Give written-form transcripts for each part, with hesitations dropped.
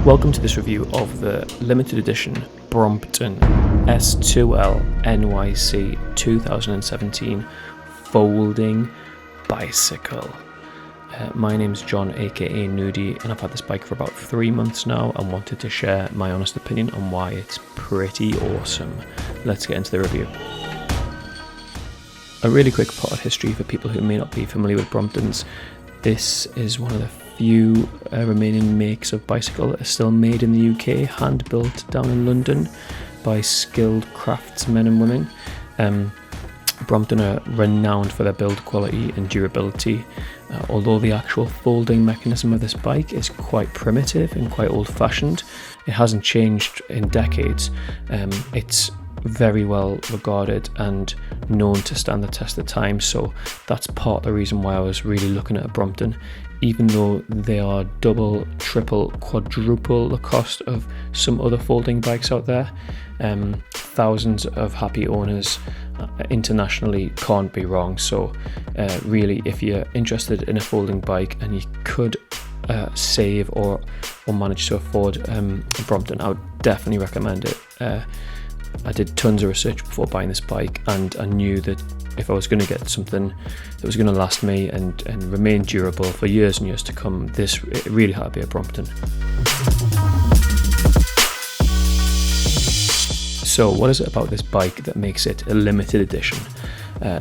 Welcome to this review of the limited edition Brompton S2L NYC 2017 folding bicycle. My name's John, aka Nudie, and I've had this bike for about 3 months now and wanted to share my honest opinion on why it's pretty awesome. Let's get into the review. A really quick part of history for people who may not be familiar with Bromptons. This is one of the few remaining makes of bicycle that are still made in the UK, hand built down in London by skilled craftsmen and women. Brompton are renowned for their build quality and durability, although the actual folding mechanism of this bike is quite primitive and quite old-fashioned. It hasn't changed in decades. It's very well regarded and known to stand the test of time, so that's part of the reason why I was really looking at a Brompton, even though they are double, triple, quadruple the cost of some other folding bikes out there. Thousands of happy owners internationally can't be wrong. So really, if you're interested in a folding bike and you could save or manage to afford a Brompton, I would definitely recommend it. I did tons of research before buying this bike, and I knew that if I was going to get something that was going to last me and remain durable for years and years to come, it really had to be a Brompton. So what is it about this bike that makes it a limited edition?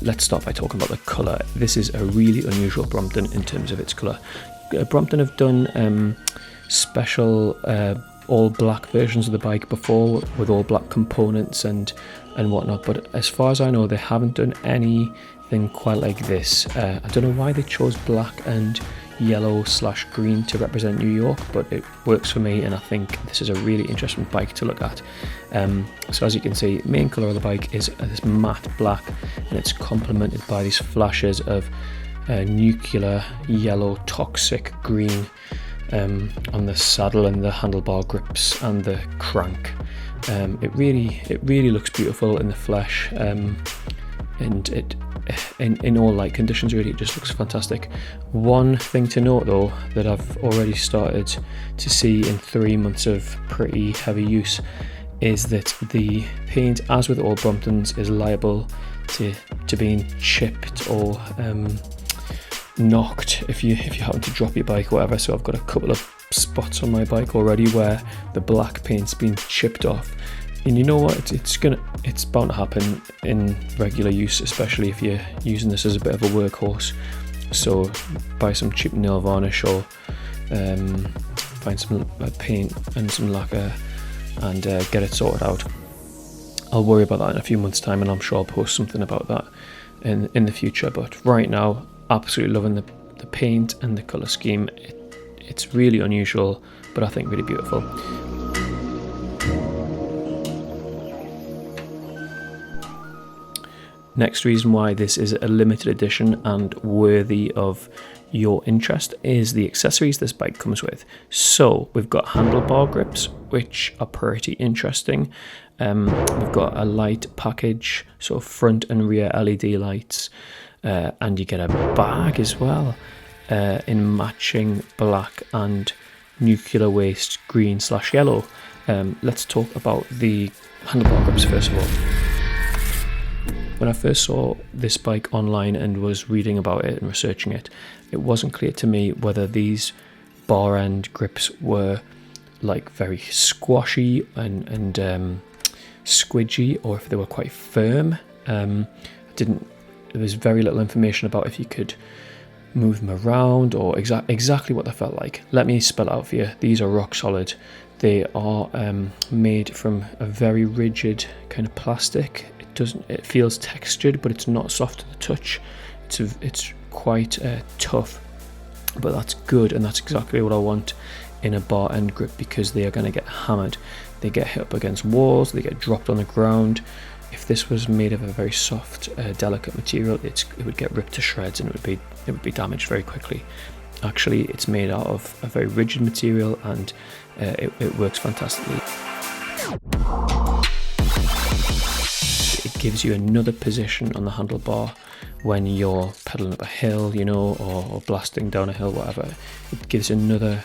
Let's start by talking about the colour. This is a really unusual Brompton in terms of its colour. Brompton have done special all black versions of the bike before with all black components and whatnot, but as far as I know they haven't done anything quite like this. I don't know why they chose black and yellow/green to represent New York, but it works for me, and I think this is a really interesting bike to look at. So as you can see, main colour of the bike is this matte black, and it's complemented by these flashes of nuclear yellow toxic green on the saddle and the handlebar grips and the crank. It really looks beautiful in the flesh, and it in all light conditions really it just looks fantastic. One thing to note though that I've already started to see in 3 months of pretty heavy use is that the paint, as with all Bromptons, is liable to being chipped or knocked if you happen to drop your bike or whatever. So I've got a couple of spots on my bike already where the black paint's been chipped off, and you know what, it's bound to happen in regular use, especially if you're using this as a bit of a workhorse. So buy some cheap nail varnish or find some paint and some lacquer and get it sorted out. I'll worry about that in a few months time, and I'm sure I'll post something about that in the future, but right now absolutely loving the paint and the colour scheme. It's really unusual, but I think really beautiful. Next reason why this is a limited edition and worthy of your interest is the accessories this bike comes with. So we've got handlebar grips, which are pretty interesting. We've got a light package, so front and rear LED lights. And you get a bag as well in matching black and nuclear waste green/yellow. Let's talk about the handlebar grips first of all. When I first saw this bike online and was reading about it and researching it, it wasn't clear to me whether these bar end grips were like very squashy and squidgy, or if they were quite firm. There was very little information about if you could move them around or exactly what they felt like. Let me spell it out for you. These are rock solid. They are made from a very rigid kind of plastic. It feels textured, but it's not soft to the touch. It's quite tough, but that's good, and that's exactly what I want in a bar end grip, because they are going to get hammered. They get hit up against walls, they get dropped on the ground. If this was made of a very soft, delicate material, it would get ripped to shreds, and it would be damaged very quickly. Actually, it's made out of a very rigid material, and it works fantastically. It gives you another position on the handlebar when you're pedaling up a hill, or blasting down a hill, whatever. It gives another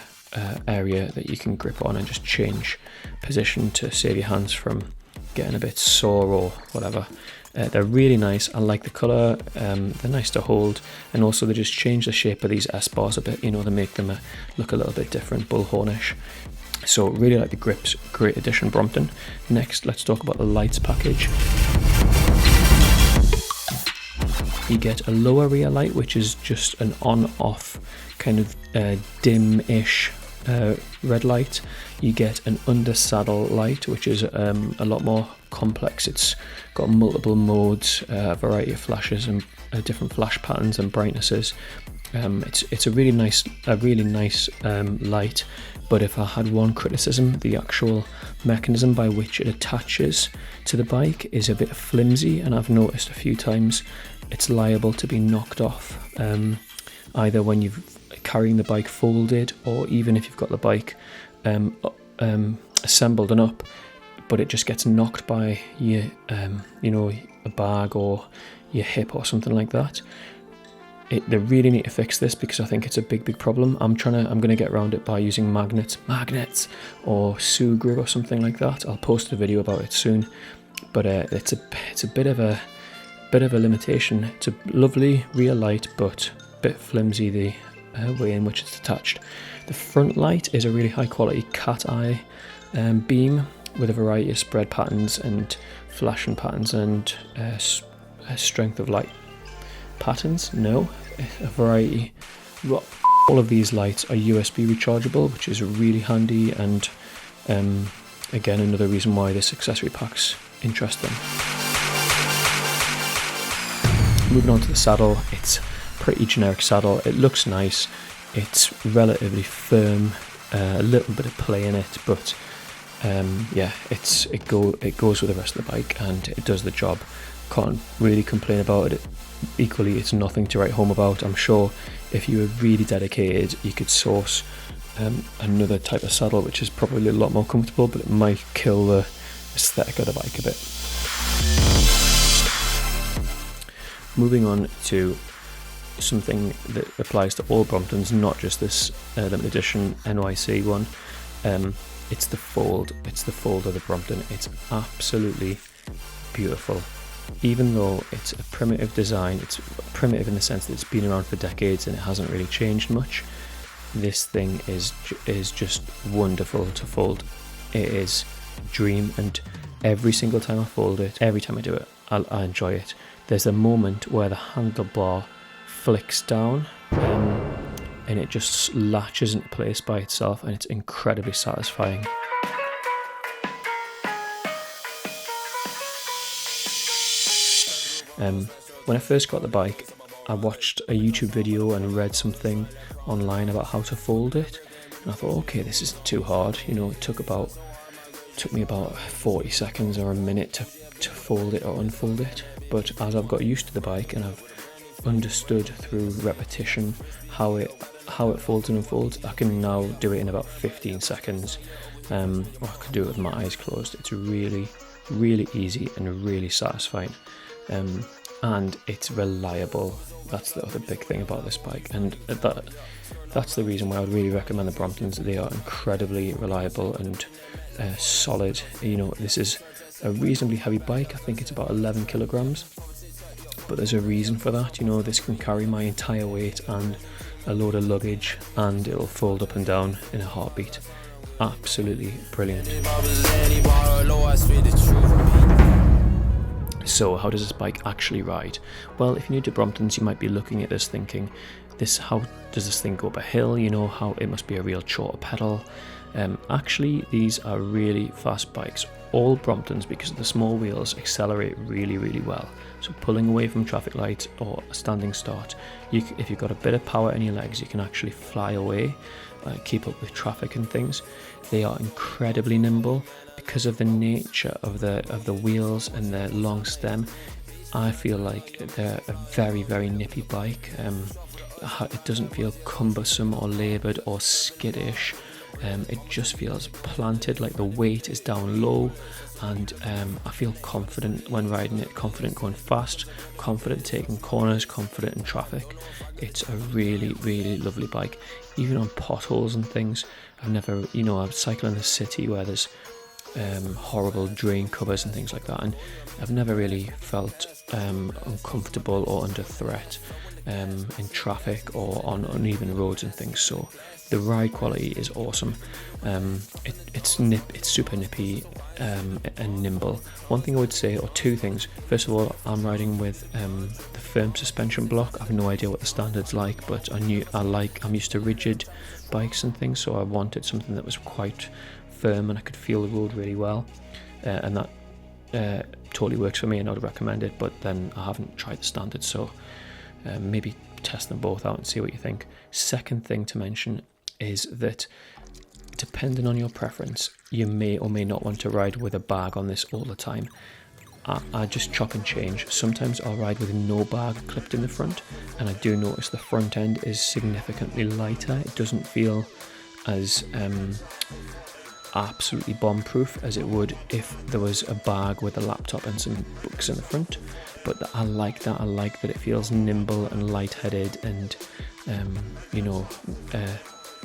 area that you can grip on and just change position to save your hands from getting a bit sore or whatever. They're really nice. I like the colour. They're nice to hold, and also they just change the shape of these S-bars a bit. You know, they make them look a little bit different, bullhornish. So really like the grips. Great addition, Brompton. Next, let's talk about the lights package. You get a lower rear light, which is just an on-off kind of dim-ish red light. You get an under saddle light, which is a lot more complex. It's got multiple modes, a variety of flashes and different flash patterns and brightnesses. It's a really nice light. But if I had one criticism, the actual mechanism by which it attaches to the bike is a bit flimsy, and I've noticed a few times it's liable to be knocked off, either when you're carrying the bike folded, or even if you've got the bike assembled and up, but it just gets knocked by your, a bag or your hip or something like that. They really need to fix this, because I think it's a big problem. I'm gonna get around it by using magnets, or Sugru or something like that. I'll post a video about it soon, but it's a bit of a limitation. It's a lovely rear light, but a bit flimsy the way in which it's attached. The front light is a really high quality cat eye beam with a variety of spread patterns and flashing patterns and strength of light patterns. A variety. All of these lights are USB rechargeable, which is really handy, and again, another reason why this accessory pack's interesting. Moving on to the saddle, it's pretty generic saddle. It looks nice, it's relatively firm, a little bit of play in it, but it goes with the rest of the bike and it does the job. Can't really complain about it. Equally, it's nothing to write home about. I'm sure if you were really dedicated, you could source another type of saddle which is probably a lot more comfortable, but it might kill the aesthetic of the bike a bit. Moving on to something that applies to all Bromptons, not just this limited edition NYC one. It's the fold. It's the fold of the Brompton. It's absolutely beautiful. Even though it's a primitive design, it's primitive in the sense that it's been around for decades and it hasn't really changed much. This thing is just wonderful to fold. It is a dream, and every single time I fold it, every time I do it, I enjoy it. There's a moment where the handlebar flicks down and it just latches into place by itself, and it's incredibly satisfying. When I first got the bike, I watched a YouTube video and read something online about how to fold it, and I thought, okay, this isn't too hard. It took me about 40 seconds or a minute to fold it or unfold it. But as I've got used to the bike and I've understood through repetition how it folds and unfolds, I can now do it in about 15 seconds, or I can do it with my eyes closed. It's really, really easy and really satisfying. And it's reliable. That's the other big thing about this bike, and that's the reason why I would really recommend the Bromptons. They are incredibly reliable and solid. This is a reasonably heavy bike. I think it's about 11 kilograms, but there's a reason for that. This can carry my entire weight and a load of luggage, and it'll fold up and down in a heartbeat. Absolutely brilliant. So how does this bike actually ride? Well, if you're new to Bromptons, you might be looking at this thinking, how does this thing go up a hill? How it must be a real chore pedal. Actually, these are really fast bikes. All Bromptons, because of the small wheels, accelerate really, really well. So pulling away from traffic lights or a standing start, if you've got a bit of power in your legs, you can actually fly away, keep up with traffic and things. They are incredibly nimble because of the nature of the wheels and their long stem. I feel like they're a very, very nippy bike. It doesn't feel cumbersome or laboured or skittish. It just feels planted, like the weight is down low, and I feel confident when riding it, confident going fast, confident taking corners, confident in traffic. It's a really, really lovely bike. Even on potholes and things, I've never, I've cycled in the city where there's horrible drain covers and things like that, and I've never really felt uncomfortable or under threat in traffic or on uneven roads and things. So the ride quality is awesome. It's super nippy and nimble. One thing I would say, or two things. First of all, I'm riding with the firm suspension block. I have no idea what the standard's like, but I'm used to rigid bikes and things, so I wanted something that was quite firm and I could feel the road really well, and that totally works for me, and I would recommend it. But then I haven't tried the standard, so maybe test them both out and see what you think. Second thing to mention is that depending on your preference, you may or may not want to ride with a bag on this all the time. I just chop and change. Sometimes I'll ride with no bag clipped in the front, and I do notice the front end is significantly lighter. It doesn't feel as absolutely bomb-proof as it would if there was a bag with a laptop and some books in the front. But I like that. I like that it feels nimble and light-headed and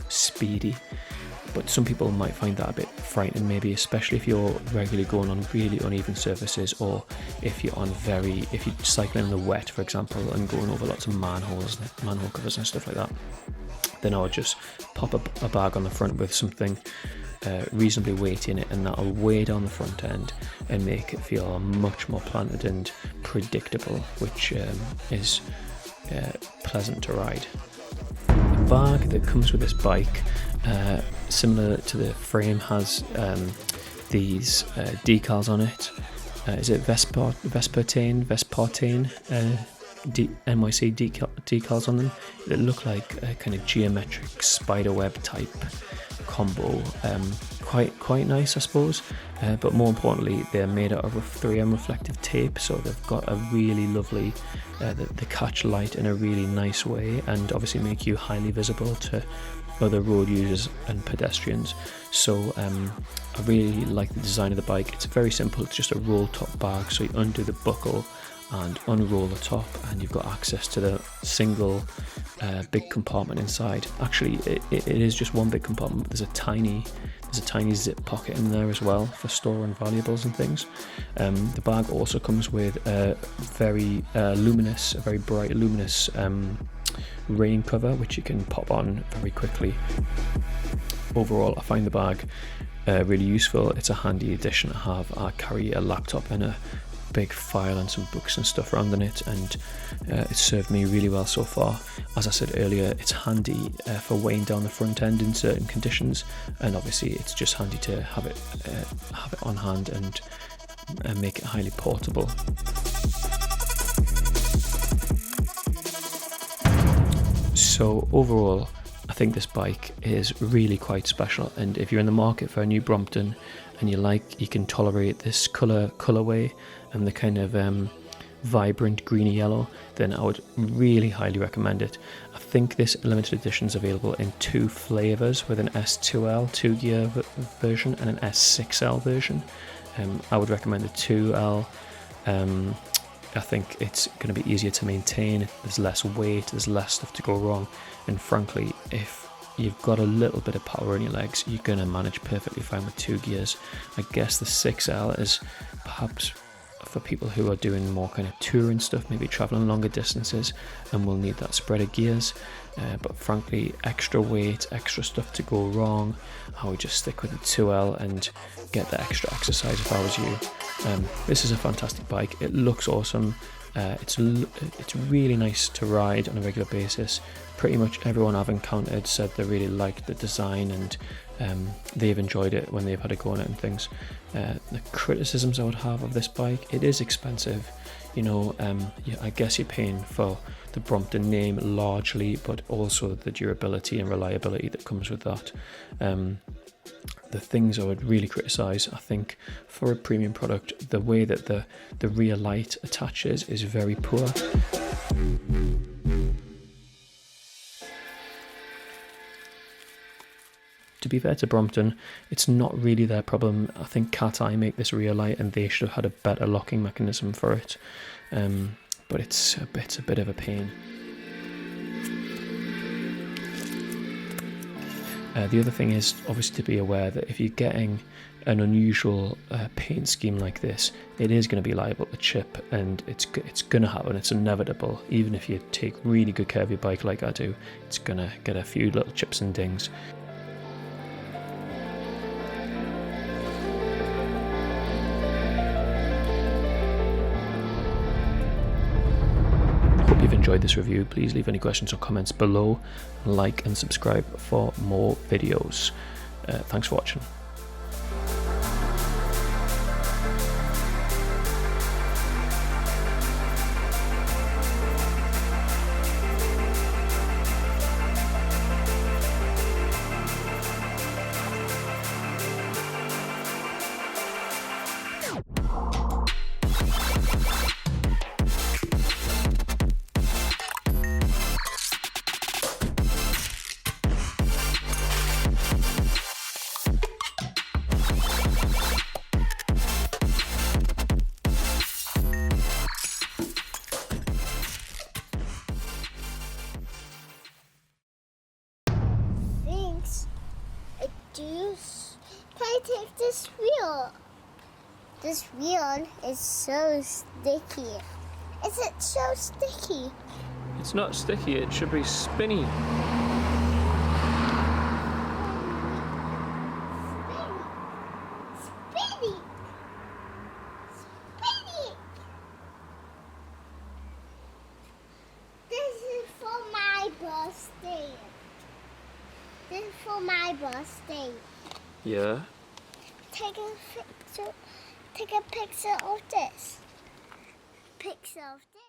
speedy. But some people might find that a bit frightening, maybe, especially if you're regularly going on really uneven surfaces, or if you're cycling in the wet, for example, and going over lots of manhole covers and stuff like that. Then I would just pop a bag on the front with something reasonably weighty in it, and that'll weigh down the front end and make it feel much more planted and predictable, which is pleasant to ride. The bag that comes with this bike, similar to the frame, has these decals on it. Is it Vespertine NYC decals on them that look like a kind of geometric spiderweb type combo. Quite nice, I suppose, but more importantly, they're made out of 3M reflective tape, so they've got a really lovely they catch light in a really nice way, and obviously make you highly visible to other road users and pedestrians. So I really like the design of the bike. It's very simple. It's just a roll top bag, so you undo the buckle and unroll the top, and you've got access to the single big compartment inside. Actually, it is just one big compartment, but there's a tiny zip pocket in there as well for storing valuables and things. The bag also comes with a very bright luminous rain cover, which you can pop on very quickly. Overall, I find the bag really useful. It's a handy addition to have. I carry a laptop and a big file and some books and stuff around in it, and it's served me really well so far. As I said earlier, it's handy for weighing down the front end in certain conditions, and obviously it's just handy to have it on hand and make it highly portable. So overall, I think this bike is really quite special, and if you're in the market for a new Brompton and you can tolerate this colorway and the kind of vibrant greeny yellow, then I would really highly recommend it. I think this limited edition is available in 2 flavors, with an S2L 2-gear version and an S6L version. I would recommend the 2L. I think it's going to be easier to maintain. There's less weight, there's less stuff to go wrong, and frankly, if you've got a little bit of power in your legs, you're going to manage perfectly fine with 2 gears. I guess the 6L is perhaps for people who are doing more kind of touring stuff, maybe traveling longer distances, and will need that spread of gears. But frankly, extra weight, extra stuff to go wrong, I would just stick with the 2L and get the extra exercise if I was you. This is a fantastic bike. It looks awesome. It's really nice to ride on a regular basis. Pretty much everyone I've encountered said they really liked the design, and they've enjoyed it when they've had a go on it and things. The criticisms I would have of this bike: it is expensive. I guess you're paying for the Brompton name largely, but also the durability and reliability that comes with that. The things I would really criticise, I think, for a premium product, the way that the rear light attaches is very poor. To be fair to Brompton, it's not really their problem. I think Cat Eye make this rear light, and they should have had a better locking mechanism for it. But it's a bit of a pain. The other thing is obviously to be aware that if you're getting an unusual paint scheme like this, it is going to be liable to chip, and it's going to happen. It's inevitable. Even if you take really good care of your bike like I do, it's going to get a few little chips and dings. Hope you've enjoyed this review. Please leave any questions or comments below. Like and subscribe for more videos. Thanks for watching. Can I take this wheel? This wheel is so sticky. Is it so sticky? It's not sticky, it should be spinny. Spinny! Spinny! This is for my birthday. This is for my birthday. Yeah. Take a picture of this. Picture of this.